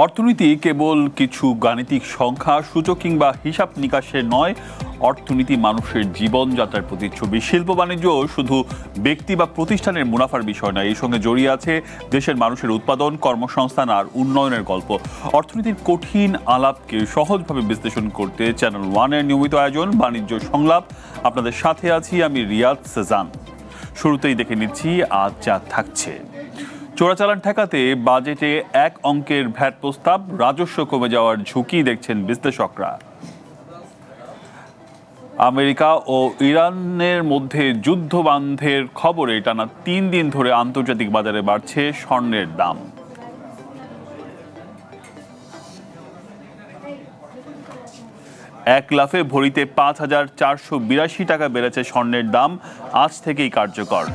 অর্থনীতি কেবল কিছু গাণিতিক সংখ্যা সূচক কিংবা হিসাব নিকাশের নয়, অর্থনীতি মানুষের জীবনযাত্রার প্রতিচ্ছবি। শিল্প বাণিজ্য শুধু ব্যক্তি বা প্রতিষ্ঠানের মুনাফার বিষয় নয়, এই সঙ্গে জড়িয়ে আছে দেশের মানুষের উৎপাদন, কর্মসংস্থান আর উন্নয়নের গল্প। অর্থনীতির কঠিন আলাপকে সহজভাবে বিশ্লেষণ করতে চ্যানেল ওয়ানের নিয়মিত আয়োজন বাণিজ্য সংলাপ। আপনাদের সাথে আছি আমি রিয়াদ সেজান। শুরুতেই দেখে নিচ্ছি আজ যা থাকছে। চোরাচালান ঠেকাতে বাজেটে এক অঙ্কের ভ্যাট প্রস্তাব, রাজস্ব কমে যাওয়ার ঝুঁকি দেখছেন বিশ্লেষকরা। আমেরিকা ও ইরানের মধ্যে যুদ্ধ বন্ধের খবরে টানা ৩ দিন ধরে আন্তর্জাতিক বাজারে বাড়ছে স্বর্ণের দাম। এক লাফে ভরিতে ৫,৪৮২ টাকা বেড়েছে স্বর্ণের দাম, আজ থেকেই কার্যকর।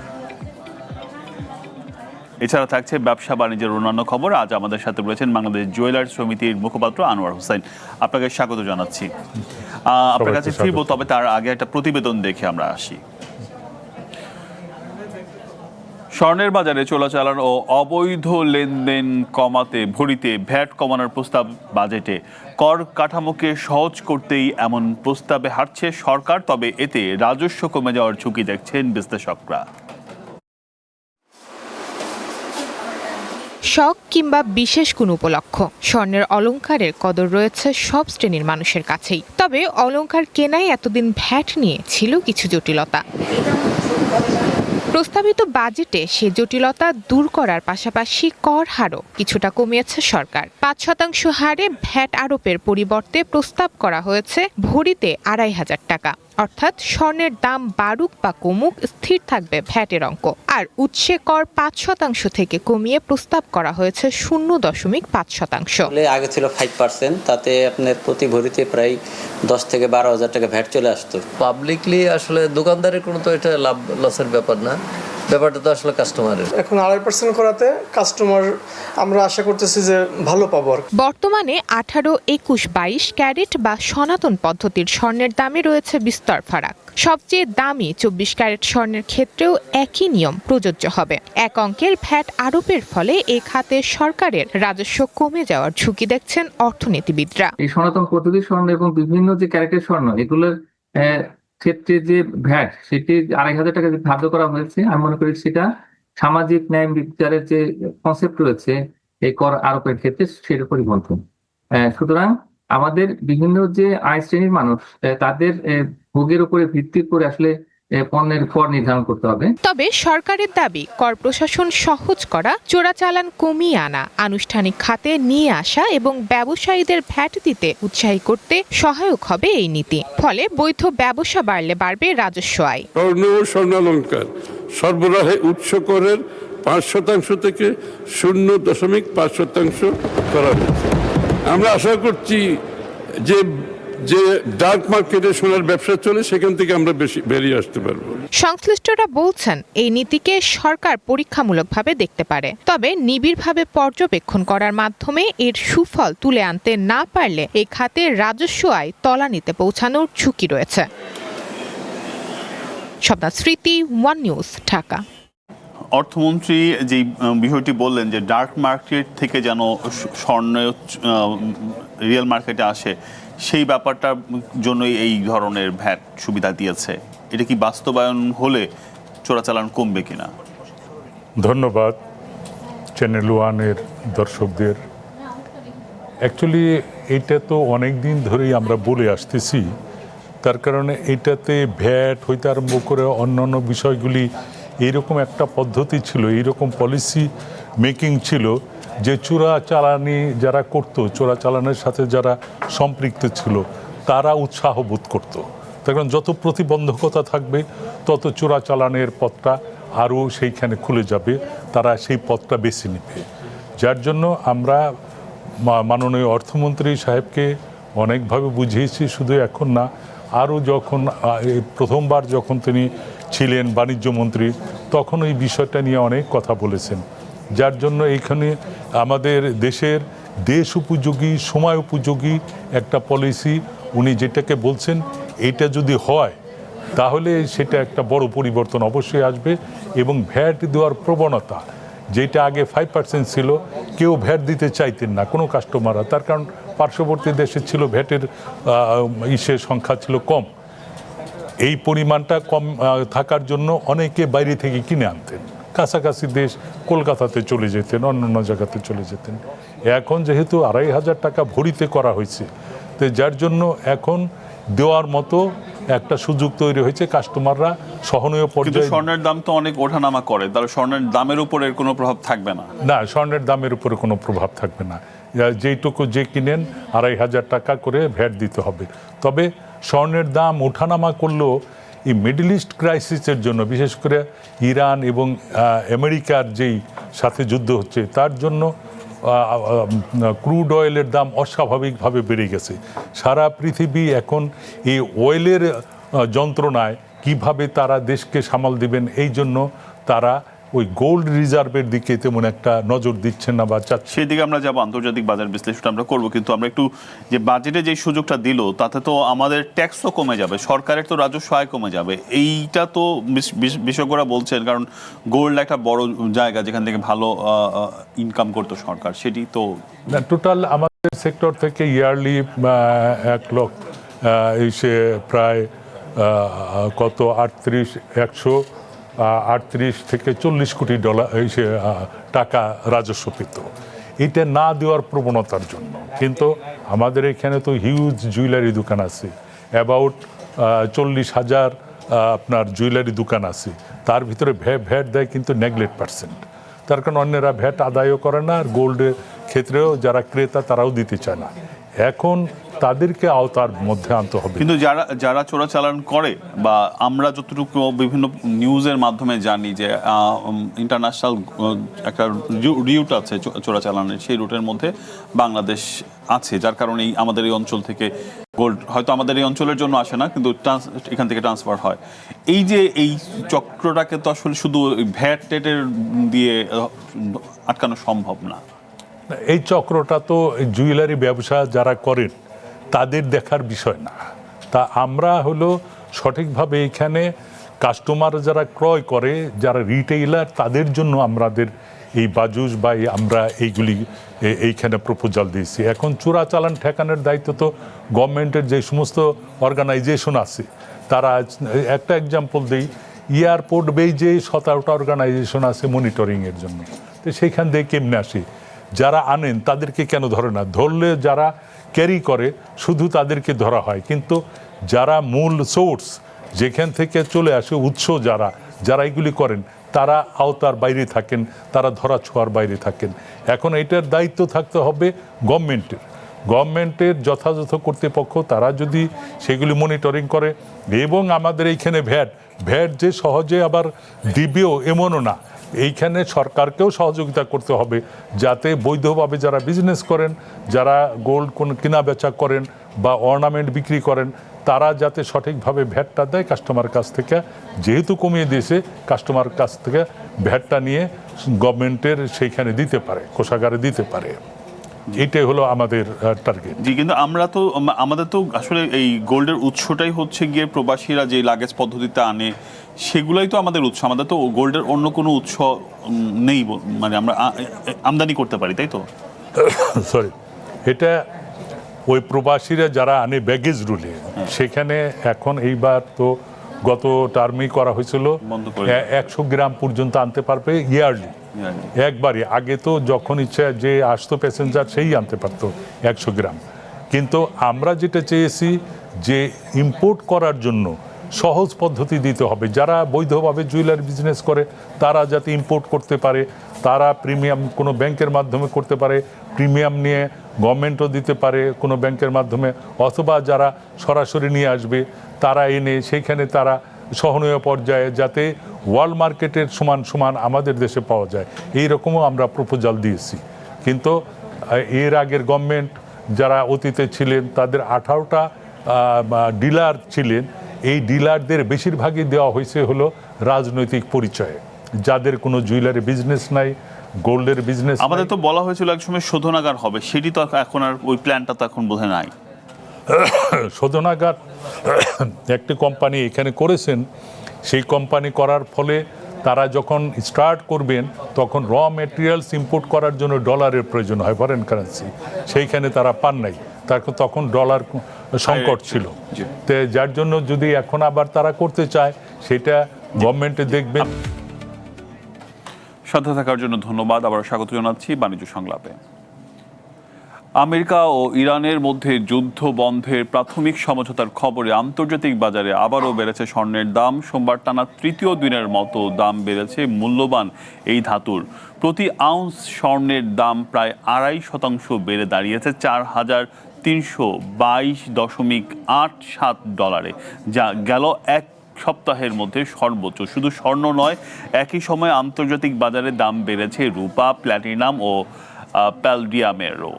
এছাড়া থাকছে ব্যবসা বাণিজ্যের অন্যান্য খবর। আজ আমাদের সাথে রয়েছেন বাংলাদেশ জুয়েলার্স সমিতির মুখপাত্র আনোয়ার হোসেন। আপনাকে স্বাগত জানাচ্ছি। আপনার কাছে ফিরব, তবে তার আগে একটা প্রতিবেদন দেখে আমরা আসি। স্বর্ণের বাজারে চোরাচালান ও অবৈধ লেনদেন কমাতে ভরিতে ভ্যাট কমানোর প্রস্তাব বাজেটে। কর কাঠামোকে সহজ করতেই এমন প্রস্তাবে হাঁটছে সরকার, তবে এতে রাজস্ব কমে যাওয়ার ঝুঁকি দেখছেন বিশ্লেষকরা। শখ কিংবা বিশেষ কোনো উপলক্ষ, স্বর্ণের অলংকারের কদর রয়েছে সব শ্রেণীর মানুষের কাছেই। তবে অলংকার কেনায় এতদিন ভ্যাট নিয়ে ছিল কিছু জটিলতা। প্রস্তাবিত বাজেটে সে জটিলতা দূর করার পাশাপাশি কর হারও কিছুটা কমিয়েছে সরকার। ৫% হারে ভ্যাট আরোপের পরিবর্তে প্রস্তাব করা হয়েছে ভরিতে ২৫০০ টাকা। অর্থাৎ স্বর্ণের দাম বাড়ুক বা কমুক, স্থির থাকবে ভ্যাটের অঙ্ক। আর উৎসে কর ৫% থেকে কমিয়ে প্রস্তাব করা হয়েছে ০.৫%। আগে ছিল 5%, তাতে আপনার প্রতি ভরিতে প্রায় ১০ থেকে ১২,০০০ টাকা ভ্যাট চলে আসতো। পাবলিকলি আসলে দোকানদারের কোনো তো এটা লাভ লসের ব্যাপার না, ব্যাপারটা তো আসলে কাস্টমারের। এখন ২.৫% করাতে কাস্টমার আমরা আশা করতেছি যে ভালো পাবো। বর্তমানে ১৮, ২১, ২২ ক্যারেট বা সনাতন পদ্ধতির স্বর্ণের দামে রয়েছে বিস্তর ফারাক। সবচেয়ে দামি ২৪ ক্যারেট স্বর্ণের ক্ষেত্রেও একই নিয়ম প্রযোজ্য হবে। এক অঙ্কের ভ্যাট আরোপের ফলে এ খাতে সরকারের রাজস্ব কমে যাওয়ার ঝুঁকি দেখছেন অর্থনীতিবিদরা। এই সনাতন পদ্ধতির স্বর্ণ এবং বিভিন্ন যে ক্যারেটের স্বর্ণ, এগুলোর ক্ষেত্রে যে ভ্যাট, সেটি ২৫০০ টাকা ধার্য করা হয়েছে। আমি মনে করি সেটা সামাজিক ন্যায় বিচারের যে কনসেপ্ট রয়েছে এই কর আরোপের ক্ষেত্রে সেটা পরিবর্তন। সুতরাং আমাদের বিভিন্ন যে আয় শ্রেণীর মানুষ, তাদের ভোগের উপরে ভিত্তি করে আসলে পণ্যের কর নির্ধারণ করতে হবে। তবে সরকারের দাবি, কর প্রশাসন সহজ করা, চোরাচালান কমিয়ে আনা, আনুষ্ঠানিক খাতে নিয়ে আসা এবং ব্যবসায়ীদের ভ্যাট দিতে উৎসাহী করতে সহায়ক হবে এই নীতি। ফলে বৈধ ব্যবসা বাড়লে বাড়বে রাজস্ব আয়। স্বর্ণ ও স্বর্ণালংকার সরবরাহে উৎস করের ৫% থেকে ০.৫% করা হয়েছে। আমরা আশা করছি যে ডার্ক মার্কেটে সোনার ব্যবসা চলে, সেখান থেকে আমরা বেরিয়ে আসতে পারবো। সংশ্লিষ্টরা বলছেন এই নীতিকে সরকার পরীক্ষামূলকভাবে দেখতে পারে, তবে নিবিড়ভাবে পর্যবেক্ষণ করার মাধ্যমে এর সুফল তুলে আনতে না পারলে এই খাতে রাজস্ব আয় তলানিতে পৌঁছানোর ঝুঁকি রয়েছে। শবনাজ স্মৃতি, ওয়ান নিউজ, ঢাকা। অর্থমন্ত্রী যে বিষয়টি বললেন যে ডার্ক মার্কেট থেকে যেন স্বর্ণ রিয়েল মার্কেটে আসে, সেই ব্যাপারটার জন্যই এই ধরনের ভ্যাট সুবিধা দিয়েছে। এটা কি বাস্তবায়ন হলে চোরাচালান কমবে কিনা? ধন্যবাদ চ্যানেল ওয়ানের দর্শকদের। অ্যাকচুয়ালি এটা তো অনেক দিন ধরেই আমরা বলে আসতেছি, তার কারণে এটাতে ভ্যাট হইতে আরম্ভ করে অন্যান্য বিষয়গুলি এইরকম একটা পদ্ধতি ছিল, এইরকম পলিসি মেকিং ছিল যে চোরাচালানি যারা করতো, চোরাচালানের সাথে যারা সম্পৃক্ত ছিল, তারা উৎসাহ বোধ করতো। তার কারণ যত প্রতিবন্ধকতা থাকবে তত চোরাচালানের পথটা আরও সেইখানে খুলে যাবে, তারা সেই পথটা বেছে নেবে। যার জন্য আমরা মাননীয় অর্থমন্ত্রী সাহেবকে অনেকভাবে বুঝিয়েছি, শুধু এখন না, আরও যখন প্রথমবার যখন তিনি ছিলেন বাণিজ্য মন্ত্রী, তখন এই বিষয়টা নিয়ে অনেক কথা বলেছেন। যার জন্য এইখানে আমাদের দেশের দেশ উপযোগী, সময় উপযোগী একটা পলিসি উনি যেটাকে বলছেন, এটা যদি হয় তাহলে সেটা একটা বড় পরিবর্তন অবশ্যই আসবে। এবং ভ্যাট দেওয়ার প্রবণতা যেটা আগে 5% ছিল, কেউ ভ্যাট দিতে চাইতেন না কোনো কাস্টমাররা, তার কারণ পার্শ্ববর্তী দেশে ছিল ভ্যাটের সংখ্যা ছিল কম। এই পরিমাণটা কম থাকার জন্য অনেকে বাইরে থেকে কিনে আনতেন, কাছাকাছি দেশ কলকাতাতে চলে যেতেন, অন্যান্য জায়গাতে চলে যেতেন। এখন যেহেতু 2,500 টাকা ভরিতে করা হয়েছে, তো যার জন্য এখন দেওয়ার মতো একটা সুযোগ তৈরি হয়েছে, কাস্টমাররা সহনীয় কিন্তু পর্যায়ে। স্বর্ণের দাম তো অনেক ওঠানামা করে, তাহলে স্বর্ণের দামের উপরে এর কোনো প্রভাব থাকবে না? না, স্বর্ণের দামের উপরে কোনো প্রভাব থাকবে না। যেইটুকু যে কিনেন 2,500 টাকা করে ভ্যাট দিতে হবে। তবে স্বর্ণের দাম ওঠানামা করলেও এই মিডল ইস্ট ক্রাইসিসের জন্য, বিশেষ করে ইরান এবং আমেরিকার যেই সাথে যুদ্ধ হচ্ছে, তার জন্য ক্রুড অয়েলের দাম অস্বাভাবিকভাবে বেড়ে গেছে। সারা পৃথিবী এখন এই অয়েলের যন্ত্রণায় কিভাবে তারা দেশকে সামাল দিবেন, এই জন্য তারা ওই গোল্ড রিজার্ভের দিকে তেমন একটা নজর দিচ্ছেন না বা চাচ্ছে। সেই দিকে আমরা যাবো, আন্তর্জাতিক বাজার বিশ্লেষণ আমরা করবো, কিন্তু আমরা একটু যে বাজেটে যে সুযোগটা দিল তাতে তো আমাদের ট্যাক্সও কমে যাবে, সরকারের তো রাজস্ব আয় কমে যাবে। এইটা তো বিশেষজ্ঞরা বলছেন, কারণ গোল্ড একটা বড় জায়গা যেখান থেকে ভালো ইনকাম করতো সরকার, সেটি তো টোটাল আমাদের সেক্টর থেকে ইয়ারলি 1 লক্ষ এসে প্রায় কত 138 থেকে 40 কোটি ডলার টাকা রাজস্ব পেত, এটা না দেওয়ার প্রবণতার জন্য। কিন্তু আমাদের এখানে তো হিউজ জুয়েলারি দোকান আছে, অ্যাবাউট 40,000 আপনার জুয়েলারি দোকান আছে, তার ভিতরে ভ্যাট দেয় কিন্তু নেগলেক্ট%। তার কারণ অন্যেরা ভ্যাট আদায়ও করে না, আর গোল্ডের ক্ষেত্রেও যারা ক্রেতা তারাও দিতে চায় না। এখন তাদেরকে আওতার মধ্যে আনতে হবে। কিন্তু যারা চোরাচালান করে, বা আমরা যতটুকু বিভিন্ন নিউজের মাধ্যমে জানি যে ইন্টারন্যাশনাল একটা রুট আছে চোরাচালানের, সেই রুটের মধ্যে বাংলাদেশ আছে, যার কারণে আমাদের এই অঞ্চল থেকে গোল্ড হয়তো আমাদের এই অঞ্চলের জন্য আসে না, কিন্তু এখান থেকে ট্রান্সফার হয়। এই যে এই চক্রটাকে তো আসলে শুধু ভ্যাট টেটের দিয়ে আটকানো সম্ভব না। এই চক্রটা তো জুয়েলারি ব্যবসা যারা করেন তাদের দেখার বিষয় না। তা আমরা হলো সঠিকভাবে এখানে কাস্টমার যারা ক্রয় করে, যারা রিটেইলার, তাদের জন্য আমাদের এই বাজুস বা আমরা এইগুলি এইখানে প্রপোজাল দিয়েছি। এখন চোরাচালান ঠেকানোর দায়িত্ব তো গভর্নমেন্টের যে সমস্ত অর্গানাইজেশন আছে, তারা একটা এক্সাম্পল দিই, এয়ারপোর্ট বেজে 17টা অর্গানাইজেশন আছে মনিটরিংয়ের জন্য। তো সেইখান থেকে কেমনে আসে, যারা আনেন তাদেরকে কেন ধরে না? ধরলে যারা ক্যারি করে শুধু তাদেরকে ধরা হয়, কিন্তু যারা মূল সোর্স যেখান থেকে চলে আসে, উৎস যারা এগুলি করেন, তারা আওতার বাইরে থাকেন, তারা ধরা ছোঁয়ার বাইরে থাকেন। এখন এটার দায়িত্ব থাকতে হবে গভর্নমেন্টের যথাযথ কর্তৃপক্ষ, তারা যদি সেগুলি মনিটরিং করে। এবং আমাদের এইখানে ভ্যাট যে সহজে আবার দিবেও এমনও না, এইখানে সরকারকেও সহযোগিতা করতে হবে, যাতে বৈধভাবে যারা বিজনেস করেন, যারা গোল্ড কেনা বেচা করেন বা অর্নামেন্ট বিক্রি করেন, তারা যাতে সঠিকভাবে ভ্যাটটা দেয় কাস্টমার কাছ থেকে। যেহেতু কমিয়ে দিয়েছে, কাস্টমার কাছ থেকে ভ্যাটটা নিয়ে গভর্নমেন্টের সেইখানে দিতে পারে, কোষাগারে দিতে পারে। এটাই হলো আমাদের টার্গেট। জি, কিন্তু আমাদের তো আসলে এই গোল্ডের উৎসটাই হচ্ছে গিয়ে প্রবাসীরা যে লাগেজ পদ্ধতিতে আনে, সেগুলোই তো আমাদের উৎস। আমাদের তো গোল্ডের অন্য কোনো উৎস নেই, মানে আমরা আমদানি করতে পারি, তাই তো? সরি, এটা ওই প্রবাসীরা যারা আনে ব্যাগেজ রুলে, সেখানে এখন এইবার তো গত টার্মেই করা হয়েছিল 100 গ্রাম পর্যন্ত আনতে পারবে ইয়ারলি, একবারই। আগে তো যখন ইচ্ছা যে আসতো প্যাসেঞ্জার সেই আনতে পারতো 100 গ্রাম। কিন্তু আমরা যেটা চেয়েছি যে ইম্পোর্ট করার জন্য সহজ পদ্ধতি দিতে হবে। যারা বৈধভাবে জুয়েলারি বিজনেস করে তারা যাতে ইম্পোর্ট করতে পারে, তারা প্রিমিয়াম কোনো ব্যাংকের মাধ্যমে করতে পারে, প্রিমিয়াম নিয়ে গভর্নমেন্টও দিতে পারে কোনো ব্যাংকের মাধ্যমে, অথবা যারা সরাসরি নিয়ে আসবে তারা এনে সেইখানে তারা সহনীয় পর্যায়ে যাতে ওয়ার্ল্ড মার্কেটের সমান আমাদের দেশে পাওয়া যায়, এই রকমও আমরা প্রপোজাল দিয়েছি। কিন্তু এর আগের গভর্নমেন্ট যারা অতীতে ছিলেন, তাদের 18টা ডিলার ছিলেন, এই ডিলারদের বেশিরভাগই দেওয়া হয়েছে হলো রাজনৈতিক পরিচয়ে, যাদের কোনো জুয়েলারি বিজনেস নাই, গোল্ডের বিজনেস। আমাদের তো বলা হয়েছিল একসময় শোধনাগার হবে, সেটি তো এখন আর ওই প্ল্যানটা তো এখন বোধহয় নাই। শোধনাগার একটি কোম্পানি এখানে করেছেন, সেই কোম্পানি করার ফলে তারা যখন স্টার্ট করবেন তখন র মেটেরিয়ালস ইম্পোর্ট করার জন্য ডলারের প্রয়োজন হয়, ফরেন কারেন্সি, সেইখানে তারা পান নাই, তখন ডলার সংকট ছিল। তো যার জন্য যদি এখন আবার তারা করতে চায় সেটা গভর্নমেন্টে দেখবেন। সাথে থাকার জন্য ধন্যবাদ। আবার স্বাগত জানাচ্ছি বাণিজ্য সংলাপে। আমেরিকা ও ইরানের মধ্যে যুদ্ধ বন্ধের প্রাথমিক সমঝোতার খবরে আন্তর্জাতিক বাজারে আবারও বেড়েছে স্বর্ণের দাম। সোমবার টানা তৃতীয় দিনের মতো দাম বেড়েছে মূল্যবান এই ধাতুর। প্রতি আউন্স স্বর্ণের দাম প্রায় 2.5% বেড়ে দাঁড়িয়েছে 4,322.87 ডলারে, যা গেল এক সপ্তাহের মধ্যে সর্বোচ্চ। শুধু স্বর্ণ নয়, একই সময় আন্তর্জাতিক বাজারে দাম বেড়েছে রূপা, প্ল্যাটিনাম ও প্যালডিয়ামেরও।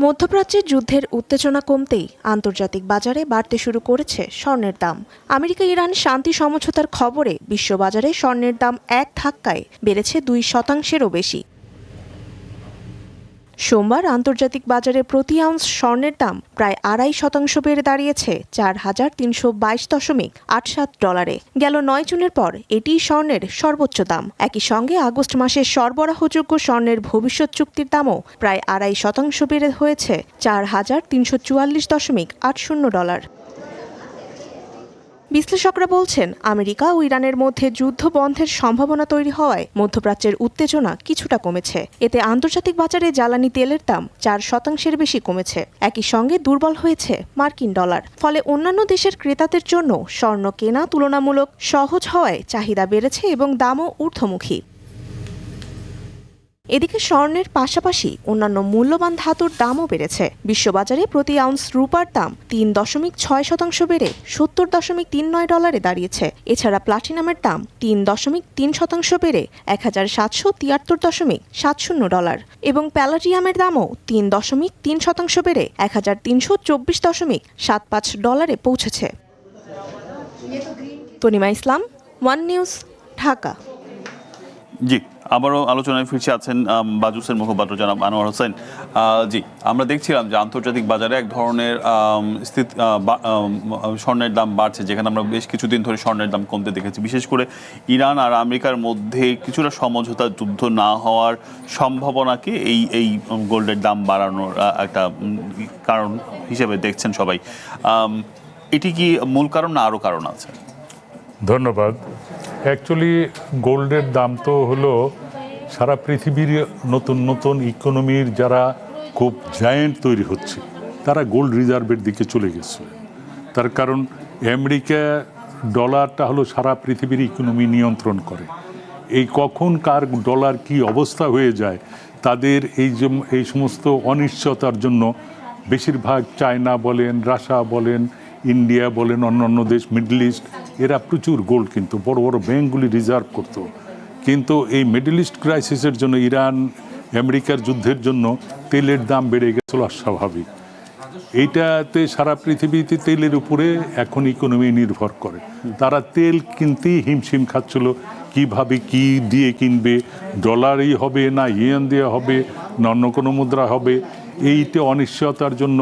মধ্যপ্রাচ্যের যুদ্ধের উত্তেজনা কমতেই আন্তর্জাতিক বাজারে বাড়তে শুরু করেছে স্বর্ণের দাম। আমেরিকা ইরান শান্তি সমঝোতার খবরে বিশ্ববাজারে স্বর্ণের দাম এক ধাক্কায় বেড়েছে 2%-এরও বেশি। সোমবার আন্তর্জাতিক বাজারে প্রতি আউন্স স্বর্ণের দাম প্রায় 2.5% বেড়ে দাঁড়িয়েছে 4,322.87 ডলারে। গেল 9 জুনের পর এটি স্বর্ণের সর্বোচ্চ দাম। একই সঙ্গে আগস্ট মাসে সরবরাহযোগ্য স্বর্ণের ভবিষ্যৎ চুক্তির দামও প্রায় 2.5% বেড়ে হয়েছে 4,344.80 ডলার। বিশ্লেষকরা বলছেন, আমেরিকা ও ইরানের মধ্যে যুদ্ধ বন্ধের সম্ভাবনা তৈরি হওয়ায় মধ্যপ্রাচ্যের উত্তেজনা কিছুটা কমেছে। এতে আন্তর্জাতিক বাজারে জ্বালানি তেলের দাম 4%-এর বেশি কমেছে। একই সঙ্গে দুর্বল হয়েছে মার্কিন ডলার। ফলে অন্যান্য দেশের ক্রেতাদের জন্য স্বর্ণ কেনা তুলনামূলক সহজ হওয়ায় চাহিদা বেড়েছে এবং দামও ঊর্ধ্বমুখী। এদিকে স্বর্ণের পাশাপাশি অন্যান্য মূল্যবান ধাতুর দামও বেড়েছে। বিশ্ববাজারে প্রতি আউন্স রূপার দাম 3.6% বেড়ে 70.39 ডলারে দাঁড়িয়েছে। এছাড়া প্লাটিনামের দাম 3.3% বেড়ে 1,773.70 ডলার এবং প্যালাডিয়ামের দামও 3.3% বেড়ে 1,324.75 ডলারে পৌঁছেছে। তনিমা ইসলাম, ওয়ান নিউজ, ঢাকা। জি, আবারও আলোচনায় ফিরছে আছেন বাজুসের মুখপাত্র জনাব আনোয়ার হোসেন। জি, আমরা দেখছিলাম যে আন্তর্জাতিক বাজারে এক ধরনের স্বর্ণের দাম বাড়ছে, যেখানে আমরা বেশ কিছুদিন ধরে স্বর্ণের দাম কমতে দেখেছি। বিশেষ করে ইরান আর আমেরিকার মধ্যে কিছুটা সমঝোতা যুদ্ধ না হওয়ার সম্ভাবনাকে এই গোল্ডের দাম বাড়ানোর একটা কারণ হিসেবে দেখছেন সবাই। এটি কি মূল কারণ না আরও কারণ আছে? ধন্যবাদ। অ্যাকচুয়ালি গোল্ডের দাম তো হলো সারা পৃথিবীর নতুন নতুন ইকোনমির যারা খুব জায়েন্ট তৈরি হচ্ছে তারা গোল্ড রিজার্ভের দিকে চলে গেছে। তার কারণ আমেরিকা ডলারটা হলো সারা পৃথিবীর ইকোনমি নিয়ন্ত্রণ করে। এই কখন কার ডলার কি অবস্থা হয়ে যায় তাদের এই সমস্ত অনিশ্চয়তার জন্য বেশিরভাগ চায়না বলেন, রাশিয়া বলেন, ইন্ডিয়া বলেন, অন্যান্য দেশ, মিডল ইস্ট, এরা প্রচুর গোল্ড কিন্তু বড় বড় ব্যাংকগুলি রিজার্ভ করতো। কিন্তু এই মিডল ইস্ট ক্রাইসিসের জন্য, ইরান আমেরিকার যুদ্ধের জন্য তেলের দাম বেড়ে গেছিল অস্বাভাবিক। এইটাতে সারা পৃথিবীতে তেলের উপরে এখন ইকোনমি নির্ভর করে। তারা তেল কিনতেই হিমশিম খাচ্ছিল, কিভাবে কি দিয়ে কিনবে, ডলারই হবে না ইয়েন দেওয়া হবে না অন্য কোনো মুদ্রা হবে। এইটা অনিশ্চয়তার জন্য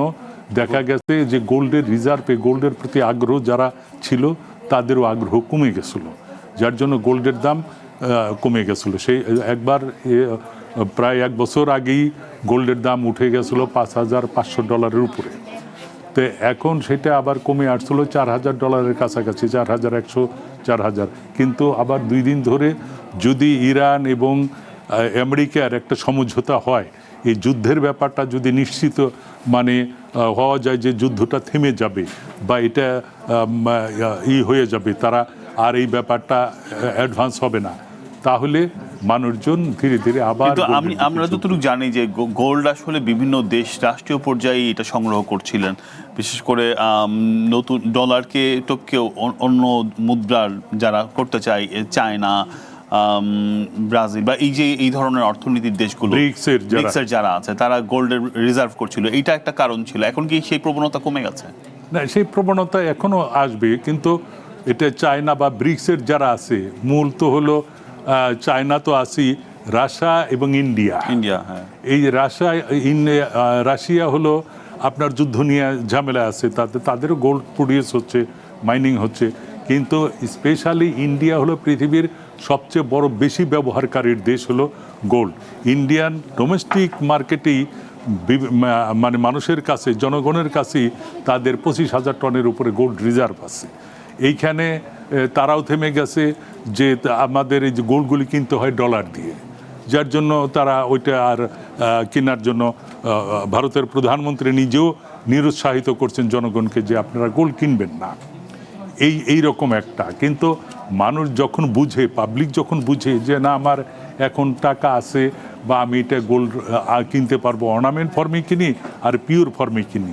দেখা গেছে যে গোল্ডের রিজার্ভে, গোল্ডের প্রতি আগ্রহ যারা ছিল তাদেরও আগ্রহ কমে গেছিল, যার জন্য গোল্ডের দাম কমে গেছিল। সেই একবার প্রায় 1 বছর আগেই গোল্ডের দাম উঠে গেছিল 5,500 ডলারের উপরে। তো এখন সেটা আবার কমে আসছিল 4,000 ডলারের কাছাকাছি, 4,100, 4,000। কিন্তু আবার 2 দিন ধরে যদি ইরান এবং আমেরিকার একটা সমঝোতা হয়, এই যুদ্ধের ব্যাপারটা যদি নিশ্চিত হওয়া যায় যে যুদ্ধটা থেমে যাবে বা এটা হয়ে যাবে, তারা আর এই ব্যাপারটা অ্যাডভান্স হবে না, তাহলে মানুষজন ধীরে ধীরে আবার। আমরা যতটুকু জানি যে গোল্ড আসলে বিভিন্ন দেশ রাষ্ট্রীয় পর্যায়ে এটা সংগ্রহ করছিলেন, বিশেষ করে নতুন ডলারকে টপকেও অন্য মুদ্রার যারা করতে চায়, চায়না, ব্রাজিল বা এই ধরনের অর্থনীতির দেশগুলো, ব্রিক্সের যারা আছে, তারা গোল্ডের রিজার্ভ করছিল। এইটা একটা কারণ ছিল। এখন কি সেই প্রবণতা কমে গেছে? না, সেই প্রবণতা এখনো আসবে, কিন্তু এটা চায়না বা ব্রিক্সের যারা আছে, মূল তো হলো চায়না তো আছেই, রাশিয়া এবং ইন্ডিয়া। হ্যাঁ, এই রাশিয়া হলো আপনার যুদ্ধ নিয়ে ঝামেলা আছে, তাদেরও গোল্ড প্রডিউস হচ্ছে, মাইনিং হচ্ছে, কিন্তু স্পেশালি ইন্ডিয়া হলো পৃথিবীর সবচেয়ে বড় বেশি ব্যবহারকারীর দেশ হলো গোল্ড। ইন্ডিয়ান ডোমেস্টিক মার্কেটেই মানে মানুষের কাছে, জনগণের কাছেই তাদের 25,000 টনের উপরে গোল্ড রিজার্ভ আছে। এইখানে তারাও থেমে গেছে যে আমাদের এই যে গোল্ডগুলি কিনতে হয় ডলার দিয়ে, যার জন্য তারা ওইটা আর কেনার জন্য ভারতের প্রধানমন্ত্রী নিজেও নিরুৎসাহিত করছেন জনগণকে যে আপনারা গোল্ড কিনবেন না। এই রকম একটা, কিন্তু মানুষ যখন বুঝে, পাবলিক যখন বুঝে যে না আমার এখন টাকা আছে বা আমি এটা গোল্ড কিনতে পারবো, অর্নামেন্ট ফর্মে কিনি আর পিওর ফর্মে কিনি।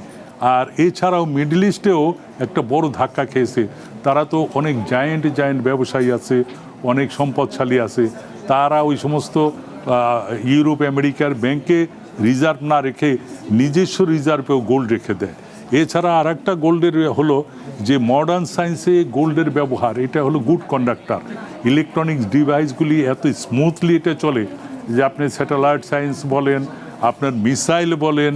আর এছাড়াও মিডল ইস্টেও একটা বড় ধাক্কা খেয়েছে, তারা তো অনেক জায়েন্ট ব্যবসায়ী আছে, অনেক সম্পদশালী আছে, তারা ওই সমস্ত ইউরোপ আমেরিকার ব্যাংকে রিজার্ভ না রেখে নিজস্ব রিজার্ভেও গোল্ড রেখে দেয়। এছাড়া আর একটা গোল্ডের হলো যে মডার্ন সায়েন্সে গোল্ডের ব্যবহার, এটা হলো গুড কন্ডাক্টর। ইলেকট্রনিক্স ডিভাইসগুলি এত স্মুথলি এটা চলে যে আপনি স্যাটেলাইট সায়েন্স বলেন, আপনার মিসাইল বলেন,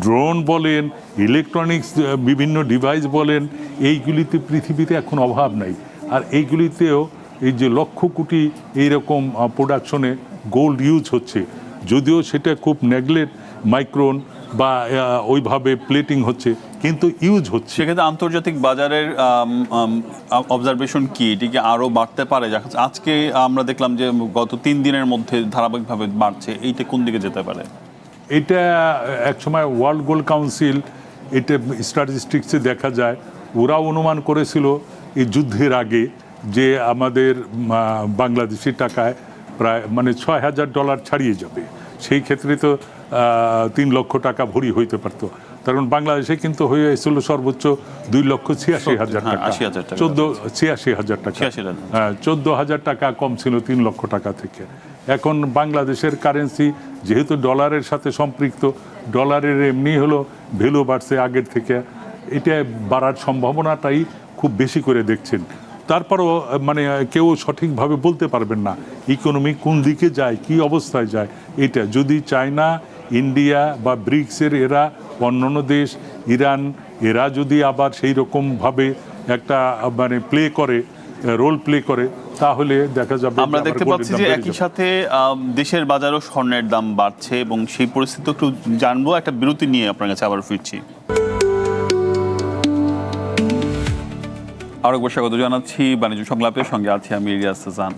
ড্রোন বলেন, ইলেকট্রনিক্স বিভিন্ন ডিভাইস বলেন, এইগুলিতে পৃথিবীতে এখন অভাব নাই। আর এইগুলিতেও এই যে লক্ষ কোটি এইরকম প্রোডাকশনে গোল্ড ইউজ হচ্ছে, যদিও সেটা খুব নেগলেক্ট মাইক্রন বা ওইভাবে প্লেটিং হচ্ছে, কিন্তু ইউজ হচ্ছে। সেক্ষেত্রে আন্তর্জাতিক বাজারের অবজারভেশন কি, এটি কি আরও বাড়তে পারে? আজকে আমরা দেখলাম যে গত 3 দিনের মধ্যে ধারাবাহিকভাবে বাড়ছে, এইটা কোন দিকে যেতে পারে? এটা একসময় ওয়ার্ল্ড গোল্ড কাউন্সিল, এটা স্ট্যাটিস্টিক্সে দেখা যায়, ওরা অনুমান করেছিল এই যুদ্ধের আগে যে আমাদের বাংলাদেশি টাকায় প্রায় মানে $6,000 ছাড়িয়ে যাবে। সেই ক্ষেত্রে তো 3 লক্ষ টাকা ভরি হইতে পারতো, কারণ বাংলাদেশে কিন্তু হয়ে এসেছিল সর্বোচ্চ 2,86,000 টাকা, 86,000 টাকা, হ্যাঁ 14,000 টাকা কম ছিল 3 লক্ষ টাকা থেকে। এখন বাংলাদেশের কারেন্সি যেহেতু ডলারের সাথে সম্পৃক্ত, ডলারের এমনি হলো ভ্যালু বাড়ছে আগের থেকে, এটা বাড়ার সম্ভাবনাটাই খুব বেশি করে দেখছেন। তারপরও মানে কেউ সঠিকভাবে বলতে পারবেন না ইকোনমি কোন দিকে যায়, কি অবস্থায় যায়। এটা যদি চায়না, ইন্ডিয়া বা ব্রিক্সের এরা, অন্যান্য দেশ, ইরান, এরা যদি আবার সেই রকমভাবে একটা মানে রোল প্লে করে, তাহলে দেখা যাবে। আমরা দেখতে পাচ্ছি যে একই সাথে দেশের বাজারও স্বর্ণের দাম বাড়ছে, এবং সেই পরিস্থিতি একটু জানবো। একটা বিরতি নিয়ে আপনার কাছে আবার ফিরছি। আরো একবার স্বাগত জানাচ্ছি বাণিজ্য সংলাপের সঙ্গে আছি আমি ইলিয়াস হাসান।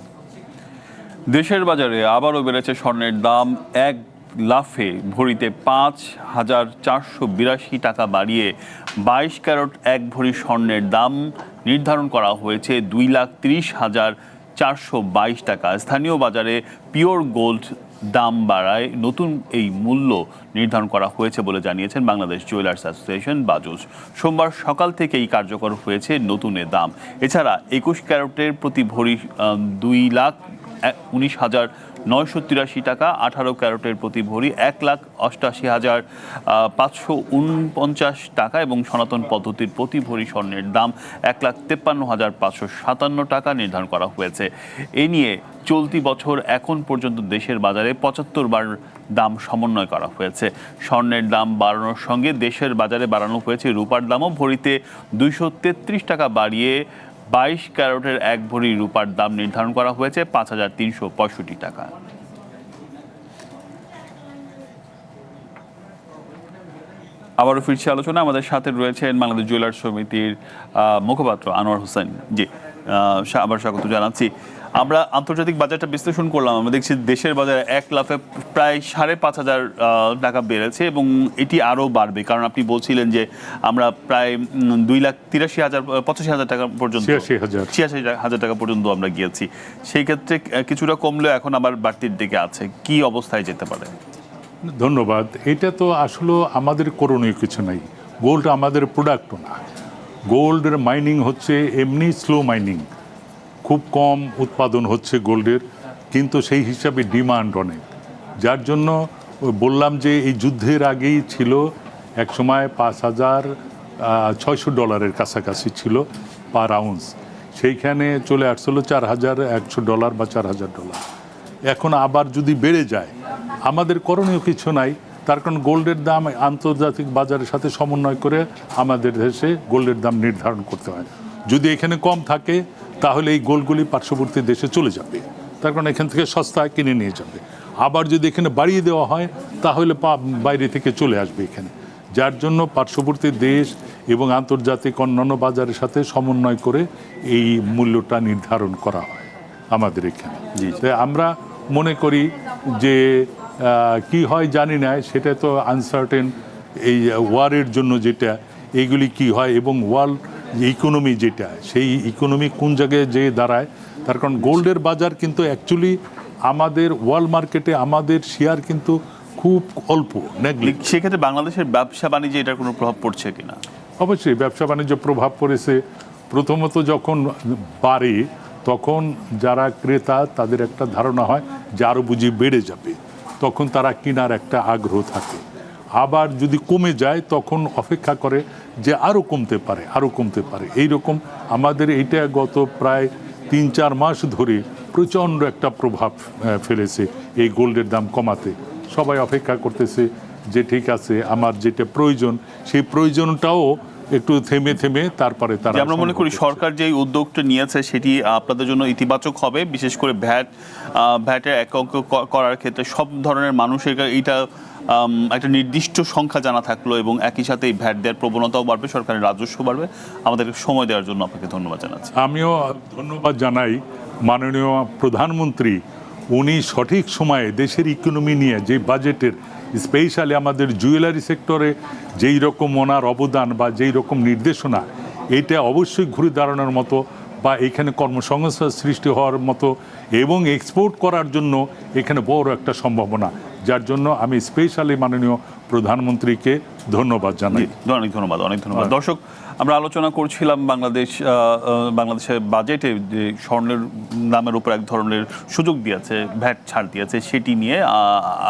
দেশের বাজারে আবারও বেড়েছে স্বর্ণের দাম, এক লাফে ভরিতে 5,482 টাকা বাড়িয়ে 22 ক্যারেট 1 ভরি স্বর্ণের দাম নির্ধারণ করা হয়েছে 2,30,422 টাকা। স্থানীয় বাজারে পিওর গোল্ড দাম বাড়ায় নতুন এই মূল্য নির্ধারণ করা হয়েছে বলে জানিয়েছেন বাংলাদেশ জুয়েলার্স অ্যাসোসিয়েশন বাজুস। সোমবার সকাল থেকেই কার্যকর হয়েছে নতুন এ দাম। এছাড়া 21 ক্যারেটের প্রতি ভরি 2,19,983 টাকা, 18 ক্যারেটের প্রতি ভরি 1,88,549 টাকা এবং সনাতন পদ্ধতির প্রতি ভরি স্বর্ণের দাম 1,53,557 টাকা নির্ধারণ করা হয়েছে। এ নিয়ে চলতি বছর এখন পর্যন্ত দেশের বাজারে 75 বার দাম সমন্বয় করা হয়েছে। স্বর্ণের দাম বাড়ানোর সঙ্গে দেশের বাজারে বাড়ানো হয়েছে রূপার দামও। ভরিতে 233 টাকা বাড়িয়ে 22 ক্যারেটের 1 ভরি রূপার দাম নির্ধারণ করা হয়েছে 5,365 টাকা। আবারও ফিরছি আলোচনা। আমাদের সাথে রয়েছেন বাংলাদেশ জুয়েলার্স সমিতির মুখপাত্র আনোয়ার হোসেন। জি, আবার স্বাগত জানাচ্ছি। আমরা আন্তর্জাতিক বাজারটা বিশ্লেষণ করলাম, আমরা দেখছি দেশের বাজারে এক লাফে প্রায় 5,500 টাকা বেড়েছে এবং এটি আরও বাড়বে, কারণ আপনি বলছিলেন যে আমরা প্রায় 2,85,000 টাকা পর্যন্ত, 86,000 টাকা পর্যন্ত আমরা গিয়েছি। সেই ক্ষেত্রে কিছুটা কমলেও এখন আবার বাড়তির দিকে আছে, কি অবস্থায় যেতে পারে? ধন্যবাদ। এটা তো আসলে আমাদের করণীয় কিছু নাই, গোল্ড আমাদের প্রোডাক্টও না। গোল্ডের মাইনিং হচ্ছে এমনি স্লো মাইনিং, খুব কম উৎপাদন হচ্ছে গোল্ডের, কিন্তু সেই হিসাবে ডিমান্ড অনেক। যার জন্য বললাম যে এই যুদ্ধের আগেই ছিল এক সময় $5,600 কাছাকাছি ছিল পার আউন্স, সেইখানে চলে আসছিল $4,100 বা $4,000। এখন আবার যদি বেড়ে যায়, আমাদের করণীয় কিছু নাই, তার কারণ গোল্ডের দাম আন্তর্জাতিক বাজারের সাথে সমন্বয় করে আমাদের দেশে গোল্ডের দাম নির্ধারণ করতে হয়। যদি এখানে কম থাকে তাহলে এই গোল্ডগুলি পার্শ্ববর্তী দেশে চলে যাবে, তার কারণ এখান থেকে সস্তায় কিনে নিয়ে যাবে। আবার যদি এখানে বাড়িয়ে দেওয়া হয় তাহলে বাইরে থেকে চলে আসবে এখানে, যার জন্য পার্শ্ববর্তী দেশ এবং আন্তর্জাতিক অন্যান্য বাজারের সাথে সমন্বয় করে এই মূল্যটা নির্ধারণ করা হয় আমাদের এখানে। তাই আমরা মনে করি যে কি হয় জানি না, সেটা তো আনসার্টেন, এই ওয়ারের জন্য যেটা এইগুলি কি হয় এবং ওয়ার্ল্ড ইকোনমি যেটা, সেই ইকোনমি কোন জায়গায় যে দাঁড়ায়, তার কারণ গোল্ডের বাজার কিন্তু অ্যাকচুয়ালি আমাদের ওয়ার্ল্ড মার্কেটে আমাদের শেয়ার কিন্তু খুব অল্প, নেগলিক্ট। সেক্ষেত্রে বাংলাদেশের ব্যবসা বাণিজ্যে এটার কোনো প্রভাব পড়ছে কিনা? অবশ্যই ব্যবসা বাণিজ্য প্রভাব পড়েছে। প্রথমত যখন বাড়ে তখন যারা ক্রেতা তাদের একটা ধারণা হয় যে আরও বুঝি বেড়ে যাবে, তখন তারা কেনার একটা আগ্রহ থাকে। আবার যদি কমে যায় তখন অপেক্ষা করে যে আরও কমতে পারে, আরও কমতে পারে। এইরকম আমাদের এইটা গত প্রায় 3-4 মাস ধরে প্রচণ্ড একটা প্রভাব ফেলেছে এই গোল্ডের দাম কমাতে। সবাই অপেক্ষা করতেছে যে ঠিক আছে, আমার যেটা প্রয়োজন সেই প্রয়োজনটাও একটু থেমে থেমে তারপরে তারা। আমরা মনে করি সরকার যে উদ্যোগটা নিয়েছে সেটি আপনাদের জন্য ইতিবাচক হবে, বিশেষ করে ভ্যাটের এক অঙ্ক করার ক্ষেত্রে সব ধরনের মানুষের এইটা একটা নির্দিষ্ট সংখ্যা জানা থাকলো এবং একই সাথে এই ভ্যাট দেওয়ার প্রবণতাও বাড়বে, সরকারের রাজস্ব বাড়বে। আমাদের সময় দেওয়ার জন্য আপনাকে ধন্যবাদ জানাচ্ছি। আমিও ধন্যবাদ জানাই মাননীয় প্রধানমন্ত্রী, উনি সঠিক সময়ে দেশের ইকোনমি নিয়ে যে বাজেটের স্পেশালি আমাদের জুয়েলারি সেক্টরে যেই রকম ওনার অবদান বা যেই রকম নির্দেশনা, এটা অবশ্যই ঘুরে দাঁড়ানোর মতো বা এখানে কর্মসংস্থান সৃষ্টি হওয়ার মতো এবং এক্সপোর্ট করার জন্য এখানে বড় একটা সম্ভাবনা, যার জন্য আমি স্পেশালি মাননীয় প্রধানমন্ত্রীকে ধন্যবাদ জানাই। অনেক ধন্যবাদ, অনেক ধন্যবাদ। দর্শক, আমরা আলোচনা করছিলাম বাংলাদেশের বাজেটে যে স্বর্ণের দামের উপর এক ধরনের সুযোগ দিয়েছে, ভ্যাট ছাড় দিয়েছে, সেটি নিয়ে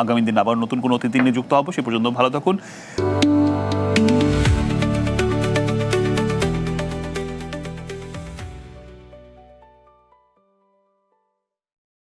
আগামী দিন আবার নতুন কোনো অতিথি নিয়ে যুক্ত হবো। সে পর্যন্ত ভালো থাকুন।